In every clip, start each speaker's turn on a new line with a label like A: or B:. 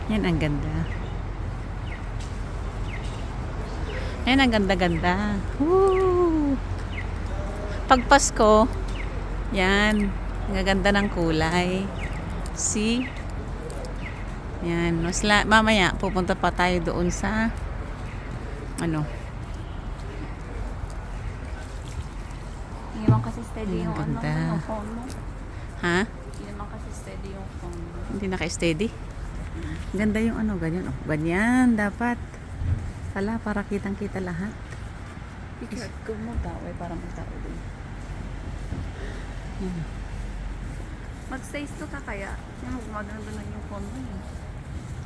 A: Yan ang ganda. Yan ang ganda-ganda. Woo! Pag Pasko, yan. Ang ganda ng kulay. See? Yan. Mamaya, pupunta pa tayo doon sa ano?
B: Hindi naman kasi steady yung
A: Ganda.
B: yung phone mo.
A: Ha?
B: Hindi naman kasi steady yung phone mo.
A: Hindi naka-steady? Ganda yung ano, ganyan. Oh, ganyan, dapat. Pala, para kitang-kita lahat.
B: Because go move that way para magtao din. Mag-stay still ka kaya. Yung gumagano-ganon yung phone mo eh.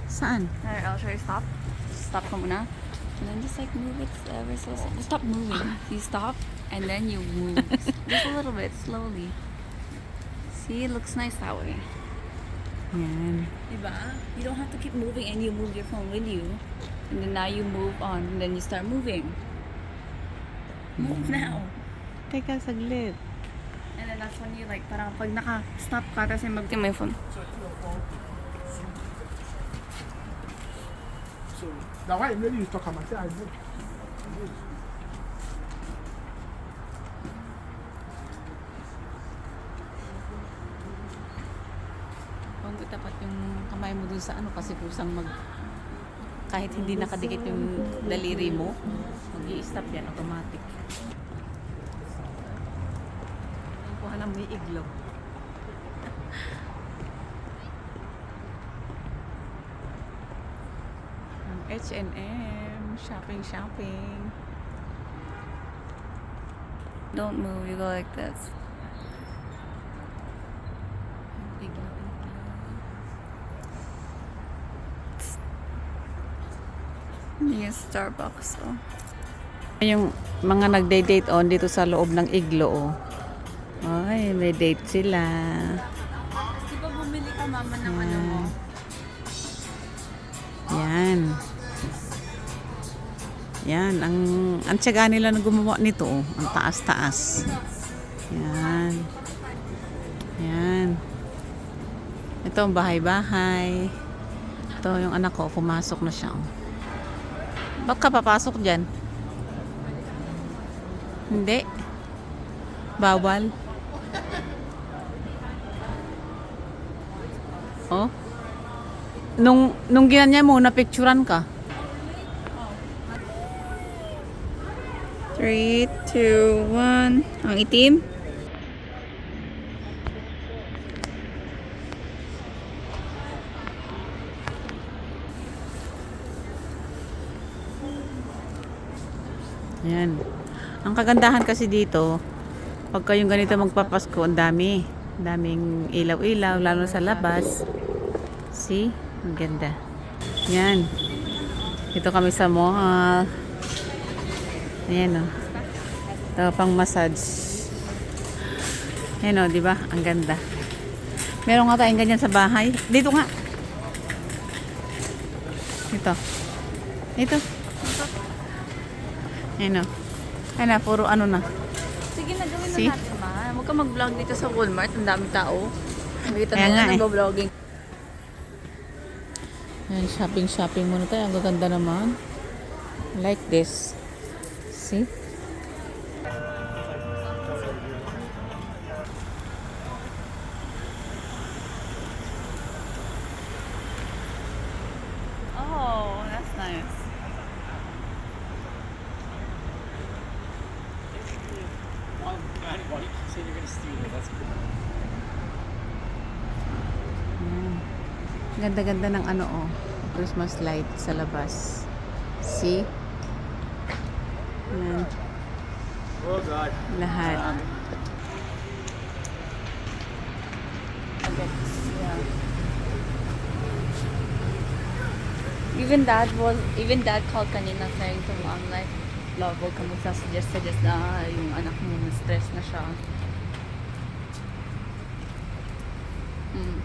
A: Saan?
B: Alright, I'll show you stop. Stop ka muna. And then just like move it ever so slowly. Stop moving. You stop and then you move. Just a little bit, slowly. See, it looks nice that way.
A: Yan.
B: Diba? You don't have to keep moving and you move your phone with you. And then now you move on and then you start moving. Move now.
A: Teka, saglit.
B: And then that's when you like, parang pag naka-stop ka, tapos yung mag-tim mo yung phone.
C: So that why really you talk about it. I know.
A: Kung tapat yung kamay mo dun sa ano, kasi kusang kahit hindi nakadikit yung daliri mo, mag-i-stop yan, automatic. Ang kuha lang may iglo. Ang H&M, shopping.
B: Don't move, you go like this.
A: Iglo.
B: Yung Starbucks, oh.
A: Yung mga nagde-date on dito sa loob ng iglo, oh. Ay, may date sila.
B: Di ba bumili ka mama ng ano mo?
A: Yan. Yan. Ang tiyaga nila na gumawa nito, oh. Ang taas-taas. Yan. Yan. Ito ang bahay-bahay. Ito yung anak ko, pumasok na siya, oh. Ba't ka papasok dyan? Hindi. Bawal. Oh. Nung ginanya mo, napicturan ka.
B: 3, 2, 1. Ang itim?
A: Yan. Ang kagandahan kasi dito, pag kayong ganito magpapasko, ang dami. Daming ilaw-ilaw, lalo sa labas. See? Ang ganda. Yan. Dito kami sa mall. Ayan, o. Ito, pang massage. Ayan, o, di ba? Ang ganda. Meron nga tayong ganyan sa bahay. Dito nga. Ito. Ito. Ayan, o. Ayan na, puro ano na.
B: Sige na, gawin
A: See?
B: na natin, ma. Huwag ka mag-vlog dito sa Walmart. Ang daming tao. Nakita
A: Kaya nga,
B: nila,
A: eh.
B: nag-vlogging.
A: Ayan, shopping muna tayo. Ang gaganda naman. Like this. See?
B: Oh, that's nice.
C: Anybody keeps saying you're gonna steal it. That's cool.
A: Ayan. Ganda-ganda ng ano, oh. Christmas light sa labas. See? Ayan.
C: Oh God.
A: Lahat.
B: Okay. Yeah. Even dad called kanina saying to mom like, love, huwag ka magsasuggest na yung anak mo na-stress na siya. Mm.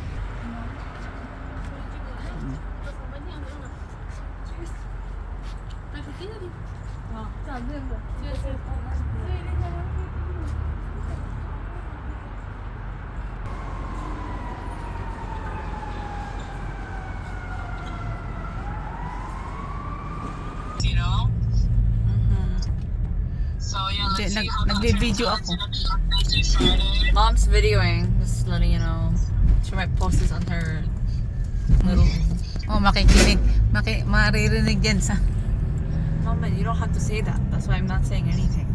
A: nagbe-video ako.
B: Mom's videoing. Just letting you know. She might post this on her little.
A: Oh, makikinig. Maririnig dyan sa...
B: Mama, you don't have to say that. That's why I'm not saying anything.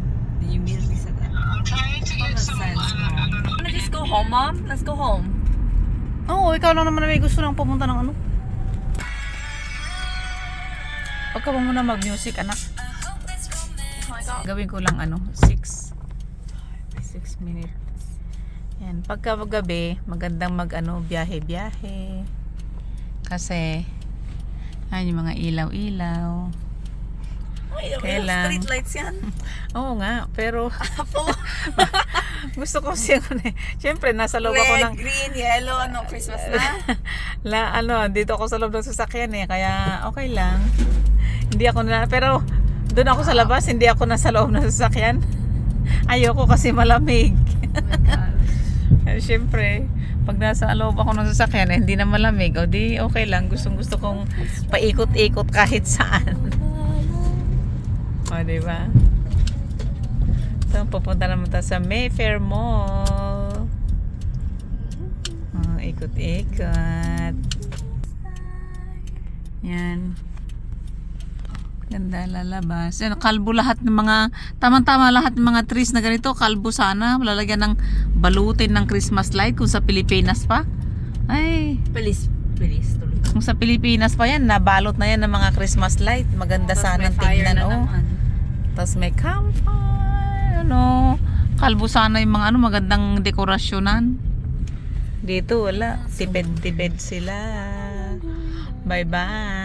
B: You immediately said that. Common sense, Mom. Wanna just go home, Mom? Let's go home.
A: Oo, ikaw lang naman na may gusto lang pumunta ng ano. Huwag ka ba muna mag-music, anak?
B: Oh my God.
A: Gawin ko lang ano, 6 minutes. Yan, pagka gabi, magandang mag-ano, biyahe-biyahe. Kasi, yan yung mga ilaw-ilaw. Kailan?
B: Street lights yan.
A: Oo nga, pero gusto ko siya siyempre nasa loob ako ng
B: green, yellow, ano, Christmas na.
A: dito ako sa loob ng sasakyan kaya okay lang. Hindi ako pero doon ako sa labas, hindi ako nasa loob ng sasakyan. Ayoko kasi malamig.
B: Oh my gosh.
A: Siyempre, pag nasa loob ako ng sasakyan, hindi na malamig. O di okay lang, gusto kong paikot-ikot kahit saan. O, diba? So, pupunta naman tayo sa Mayfair Mall. Oh, ikot-ikot. Yan. Ganda lalabas. Yan, kalbo lahat ng mga, tama-tama lahat ng mga trees na ganito. Kalbo sana. Lalagyan ng balutin ng Christmas light kung sa Pilipinas pa. Ay,
B: Please tuloy.
A: kung sa Pilipinas pa yan, nabalot na yan ng mga Christmas light. Maganda sana tingnan. Oh. Tapos may campfire, kalbo sana yung mga magandang dekorasyonan. Dito wala, tipid-tipid sila. Bye-bye.